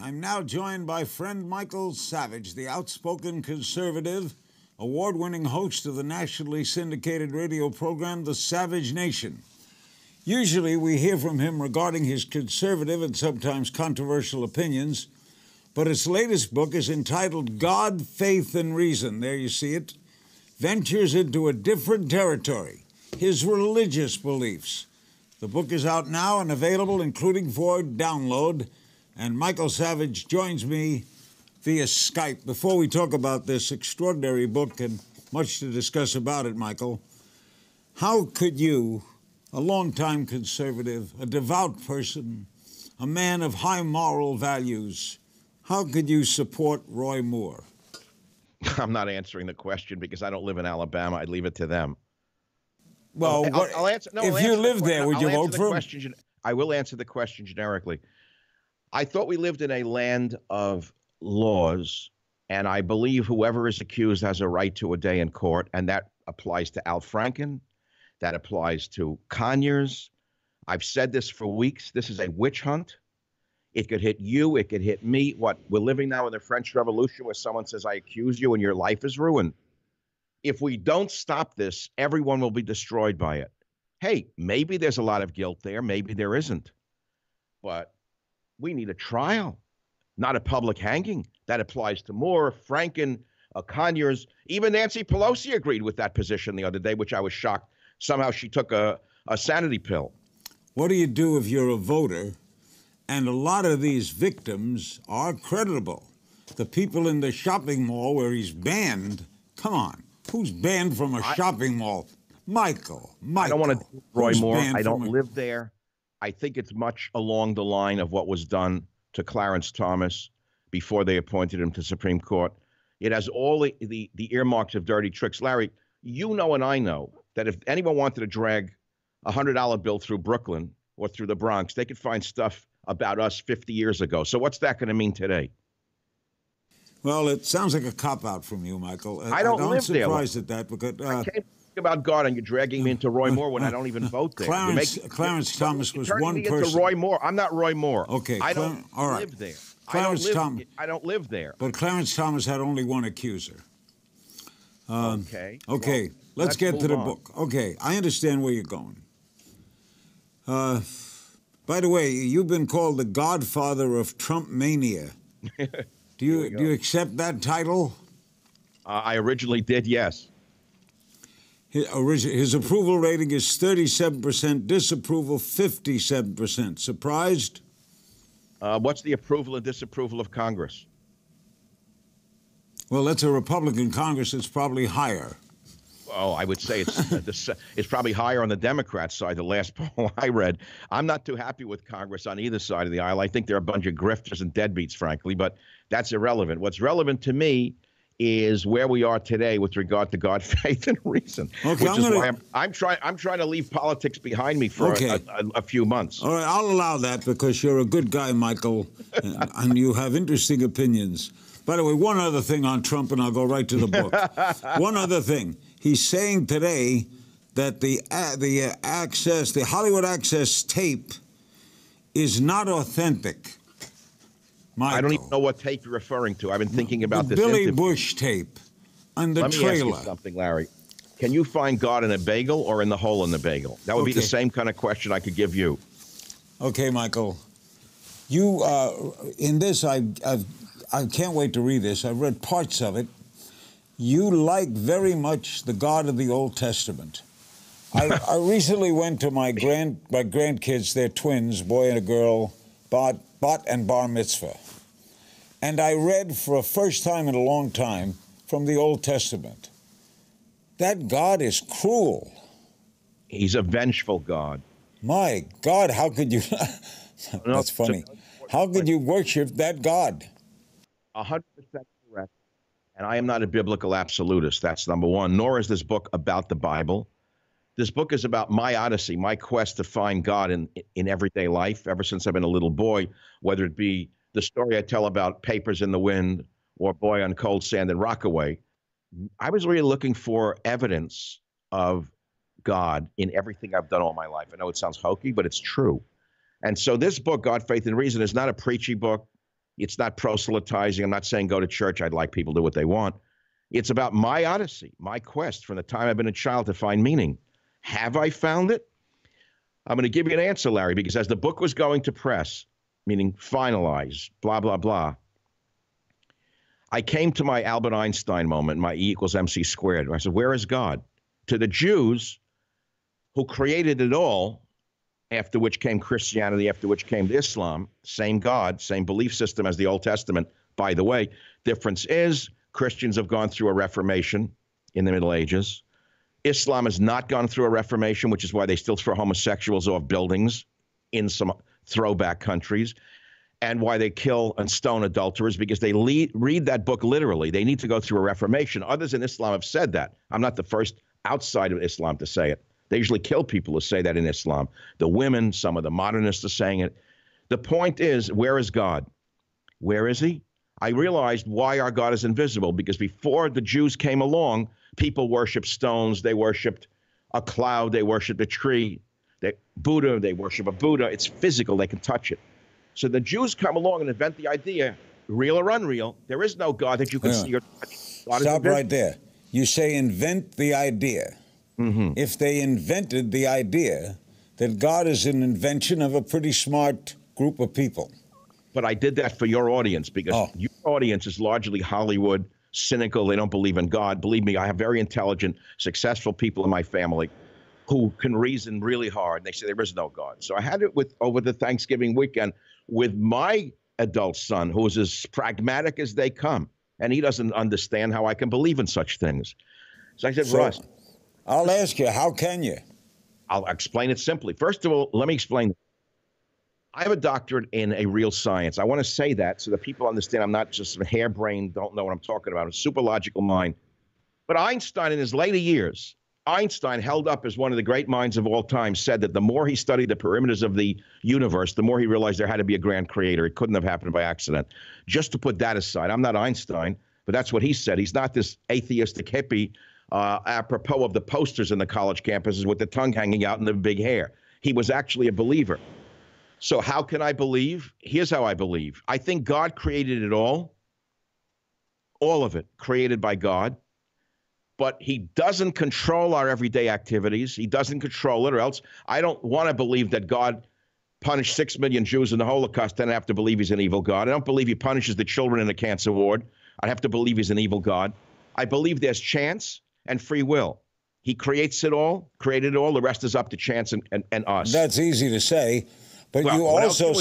I'm now joined by friend Michael Savage, the outspoken conservative, award-winning host of the nationally syndicated radio program, The Savage Nation. Usually we hear from him regarding his conservative and sometimes controversial opinions, but his latest book is entitled God, Faith, and Reason. There you see it. Ventures into a different territory, his religious beliefs. The book is out now and available, including for download. And Michael Savage joins me via Skype. Before we talk about this extraordinary book and much to discuss about it, Michael, how could you, a longtime conservative, a devout person, a man of high moral values, how could you support Roy Moore? I'm not answering the question because I don't live in Alabama. I'd leave it to them. Well, I'll answer. No, if you lived there, would you vote for him? I will answer the question generically. I thought we lived in a land of laws, and I believe whoever is accused has a right to a day in court, and that applies to Al Franken. That applies to Conyers. I've said this for weeks. This is a witch hunt. It could hit you. It could hit me. What? We're living now in the French Revolution where someone says, I accuse you and your life is ruined. If we don't stop this, everyone will be destroyed by it. Hey, maybe there's a lot of guilt there. Maybe there isn't. But we need a trial, not a public hanging. That applies to Moore, Franken, Conyers. Even Nancy Pelosi agreed with that position the other day, which I was shocked. Somehow she took a sanity pill. What do you do if you're a voter and a lot of these victims are creditable? The people in the shopping mall where he's banned, come on, who's banned from a shopping mall? Michael. I don't want to Roy Moore. I don't live there. I think it's much along the line of what was done to Clarence Thomas before they appointed him to Supreme Court. It has all the earmarks of dirty tricks. Larry, you know and I know that if anyone wanted to drag a $100 bill through Brooklyn or through the Bronx, they could find stuff about us 50 years ago. So what's that going to mean today? Well, it sounds like a cop-out from you, Michael. I don't live there. I'm surprised at that because I can't think about God and you're dragging me into Roy Moore when I don't even vote there. Clarence Thomas was one person. Into Roy Moore. I'm not Roy Moore. Okay, I don't live there. I don't live there. But Clarence Thomas had only one accuser. Okay. Well, let's get to the book. Okay, I understand where you're going. By the way, you've been called the godfather of Trump mania. Do you accept that title? I originally did, yes. His approval rating is 37%, disapproval 57%. Surprised? What's the approval and disapproval of Congress? Well, that's a Republican Congress. It's probably higher. Oh, I would say it's probably higher on the Democrat side, the last poll I read. I'm not too happy with Congress on either side of the aisle. I think they're a bunch of grifters and deadbeats, frankly, but that's irrelevant. What's relevant to me is where we are today with regard to God, faith, and reason. Okay, which is why I'm trying to leave politics behind me for a few months. All right, I'll allow that because you're a good guy, Michael, and you have interesting opinions. By the way, one other thing on Trump, and I'll go right to the book. One other thing. He's saying today that the Hollywood Access tape is not authentic. Michael. I don't even know what tape you're referring to. I've been thinking about this. Billy Bush tape on the trailer. Let me ask you something, Larry. Can you find God in a bagel or in the hole in the bagel? That would be the same kind of question I could give you. Okay, Michael. You in this, I can't wait to read this. I've read parts of it. You like very much the God of the Old Testament. I recently went to my grandkids, they're twins, boy and a girl, bat and bar mitzvah. And I read for the first time in a long time from the Old Testament. That God is cruel. He's a vengeful God. My God, how could you... That's funny. How could you worship that God? 100% correct. And I am not a biblical absolutist. That's number one. Nor is this book about the Bible. This book is about my odyssey, my quest to find God in everyday life ever since I've been a little boy, whether it be the story I tell about Papers in the Wind or Boy on Cold Sand in Rockaway. I was really looking for evidence of God in everything I've done all my life. I know it sounds hokey, but it's true. And so this book, God, Faith, and Reason, is not a preachy book. It's not proselytizing. I'm not saying go to church. I'd like people to do what they want. It's about my odyssey, my quest from the time I've been a child to find meaning. Have I found it? I'm going to give you an answer, Larry, because as the book was going to press, meaning finalized, blah, blah, blah, I came to my Albert Einstein moment, my E equals MC squared. I said, where is God? To the Jews who created it all, after which came Christianity, after which came Islam, same God, same belief system as the Old Testament. By the way, difference is Christians have gone through a reformation in the Middle Ages. Islam has not gone through a reformation, which is why they still throw homosexuals off buildings in some throwback countries, and why they kill and stone adulterers, because they read that book literally. They need to go through a reformation. Others in Islam have said that. I'm not the first outside of Islam to say it. They usually kill people who say that in Islam. The women, some of the modernists are saying it. The point is, where is God? Where is he? I realized why our God is invisible, because before the Jews came along, people worshiped stones. They worshiped a cloud. They worshiped a tree. Buddha, they worship a Buddha. It's physical. They can touch it. So the Jews come along and invent the idea, real or unreal, there is no God that you can see or touch. Stop right there. You say invent the idea. Mm-hmm. If they invented the idea, then God is an invention of a pretty smart group of people. But I did that for your audience, because your audience is largely Hollywood, cynical. They don't believe in God. Believe me, I have very intelligent, successful people in my family who can reason really hard. They say there is no God. So I had it over the Thanksgiving weekend with my adult son, who is as pragmatic as they come. And he doesn't understand how I can believe in such things. So I said, Russ, I'll ask you, how can you? I'll explain it simply. First of all, let me explain. I have a doctorate in a real science. I want to say that so that people understand I'm not just harebrained, don't know what I'm talking about. I'm a super logical mind. But Einstein, in his later years, Einstein, held up as one of the great minds of all time, said that the more he studied the perimeters of the universe, the more he realized there had to be a grand creator. It couldn't have happened by accident. Just to put that aside, I'm not Einstein, but that's what he said. He's not this atheistic hippie, apropos of the posters in the college campuses with the tongue hanging out and the big hair. He was actually a believer. So how can I believe? Here's how I believe. I think God created it all of it, created by God. But he doesn't control our everyday activities. He doesn't control it, or else I don't want to believe that God punished 6 million Jews in the Holocaust. Then I have to believe he's an evil God. I don't believe he punishes the children in the cancer ward. I have to believe he's an evil God. I believe there's chance and free will. He creates it all, created it all. The rest is up to chance and us. That's easy to say. But you also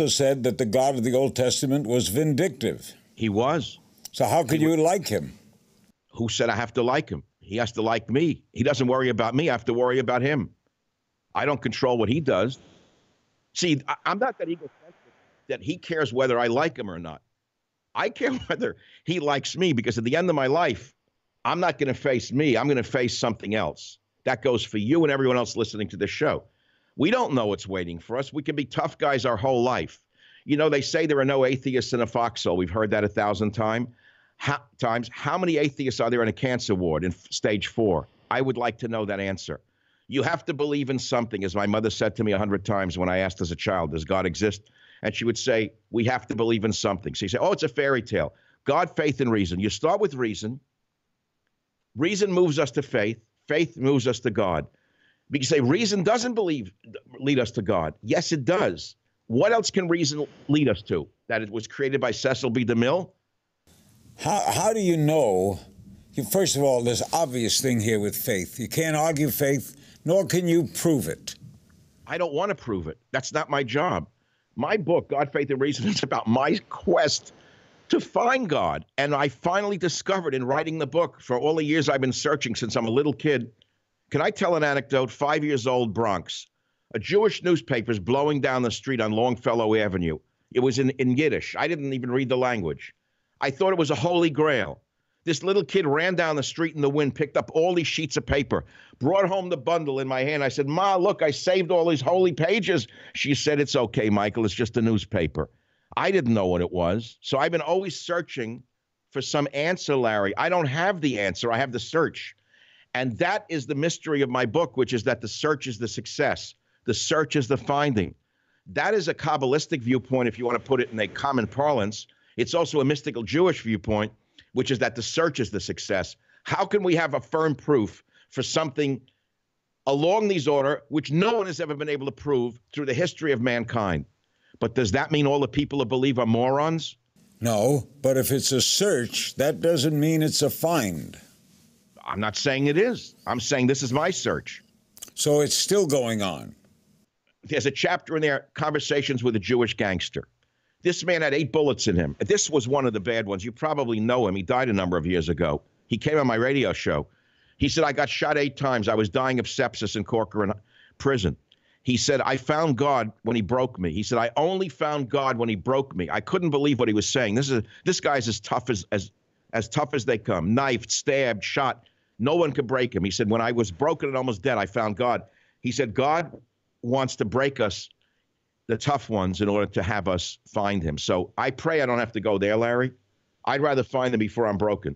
said that the God of the Old Testament was vindictive. He was. So how could you like him? Who said I have to like him? He has to like me. He doesn't worry about me. I have to worry about him. I don't control what he does. See, I'm not that egocentric that he cares whether I like him or not. I care whether he likes me, because at the end of my life, I'm not going to face me. I'm going to face something else. That goes for you and everyone else listening to this show. We don't know what's waiting for us. We can be tough guys our whole life. You know, they say there are no atheists in a foxhole. We've heard that 1,000 times. How many atheists are there in a cancer ward in stage 4? I would like to know that answer. You have to believe in something, as my mother said to me 100 times when I asked as a child, does God exist? And she would say, we have to believe in something. So you say, oh, it's a fairy tale. God, faith, and reason. You start with reason. Reason moves us to faith. Faith moves us to God. You say reason doesn't lead us to God. Yes, it does. What else can reason lead us to? That it was created by Cecil B. DeMille? How do you know? First of all, there's obvious thing here with faith. You can't argue faith, nor can you prove it. I don't want to prove it. That's not my job. My book, God, Faith, and Reason, is about my quest to find God. And I finally discovered in writing the book, for all the years I've been searching since I'm a little kid. Can I tell an anecdote? 5 years old, Bronx. A Jewish newspaper is blowing down the street on Longfellow Avenue. It was in Yiddish. I didn't even read the language. I thought it was a holy grail. This little kid ran down the street in the wind, picked up all these sheets of paper, brought home the bundle in my hand. I said, Ma, look, I saved all these holy pages. She said, it's okay, Michael. It's just a newspaper. I didn't know what it was. So I've been always searching for some answer, Larry. I don't have the answer. I have the search. And that is the mystery of my book, which is that the search is the success. The search is the finding. that is a Kabbalistic viewpoint, if you want to put it in a common parlance. It's also a mystical Jewish viewpoint, which is that the search is the success. How can we have a firm proof for something along these order, which no one has ever been able to prove through the history of mankind? But does that mean all the people who believe are morons? No, but if it's a search, that doesn't mean it's a find. I'm not saying it is. I'm saying this is my search. So it's still going on. There's a chapter in there, Conversations with a Jewish Gangster. This man had 8 bullets in him. This was one of the bad ones. You probably know him. He died a number of years ago. He came on my radio show. He said, I got shot 8 times. I was dying of sepsis in Corcoran prison. He said, I found God when he broke me. He said, I only found God when he broke me. I couldn't believe what he was saying. This guy's as tough as tough as they come. Knifed, stabbed, shot. No one could break him. He said, when I was broken and almost dead, I found God. He said, God wants to break us, the tough ones, in order to have us find him. So I pray I don't have to go there, Larry. I'd rather find him before I'm broken.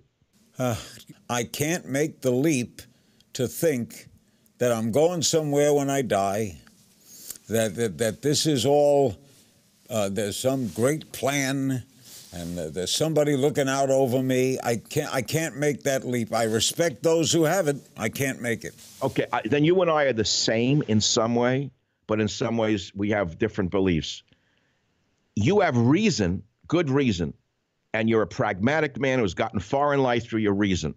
I can't make the leap to think that I'm going somewhere when I die, that this is all, there's some great plan, and there's somebody looking out over me. I can't make that leap. I respect those who have it. I can't make it. Okay, then you and I are the same in some way, but in some ways we have different beliefs. You have reason, good reason, and you're a pragmatic man who's gotten far in life through your reason.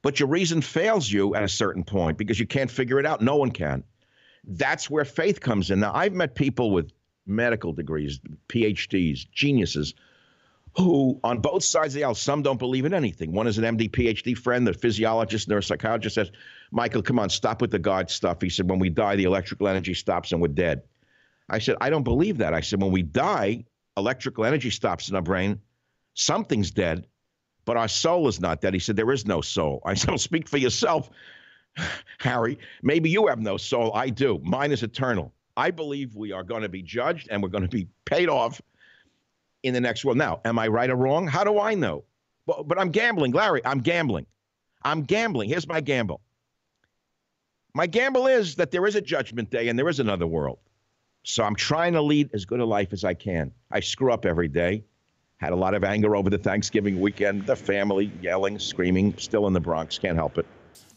But your reason fails you at a certain point because you can't figure it out. No one can. That's where faith comes in. Now, I've met people with medical degrees, PhDs, geniuses, who on both sides of the aisle, some don't believe in anything. One is an MD, PhD friend, the physiologist, neuropsychologist says, Michael, come on, stop with the God stuff. He said, when we die, the electrical energy stops and we're dead. I said, I don't believe that. I said, when we die, electrical energy stops in our brain. Something's dead, but our soul is not dead. He said, there is no soul. I said, well, speak for yourself, Harry. Maybe you have no soul. I do. Mine is eternal. I believe we are going to be judged and we're going to be paid off in the next world. Now, am I right or wrong? How do I know? But I'm gambling, Larry. I'm gambling. Here's my gamble. My gamble is that there is a judgment day and there is another world. So I'm trying to lead as good a life as I can. I screw up every day. Had a lot of anger over the Thanksgiving weekend. The family yelling, screaming, still in the Bronx. Can't help it.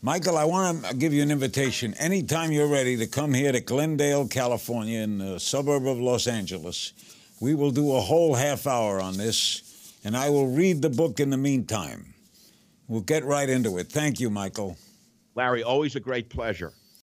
Michael, I want to give you an invitation. Anytime you're ready to come here to Glendale, California, in the suburb of Los Angeles, we will do a whole half hour on this, and I will read the book in the meantime. We'll get right into it. Thank you, Michael. Larry, always a great pleasure.